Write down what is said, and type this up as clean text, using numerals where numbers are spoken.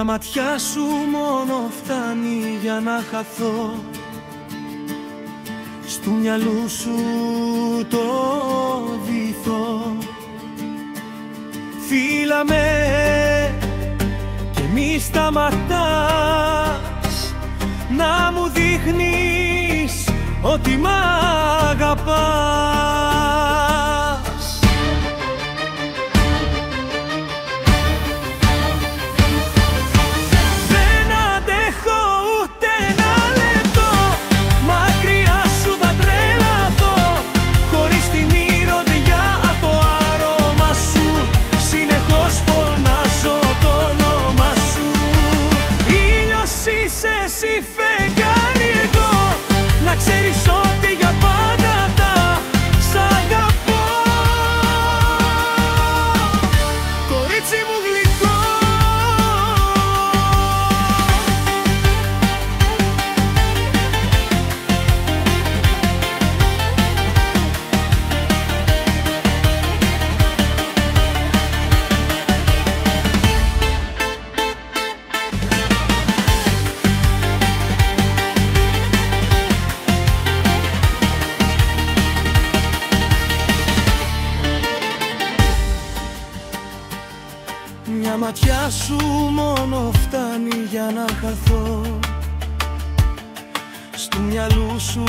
Μια ματιά σου μόνο φτάνει για να χαθώ στου μυαλού σου το βυθό. Φίλα με και μη σταματάς να μου δείχνεις ότι μ' αγαπάς. Δεν αντέχω ούτε ένα λεπτό, μακριά σου θα τρελαθώ, χωρίς την μυρωδιά από το άρωμα σου, συνεχώς φωνάζω το όνομα σου. Ήλιος είσαι εσύ, φεγγάρι εγώ, να ξέρεις ότι για πάντα θα σ' αγαπώ. Κορίτσι μου γλυκό. Μια ματιά σου μόνο φτάνει για να χαθώ στου μυαλού σου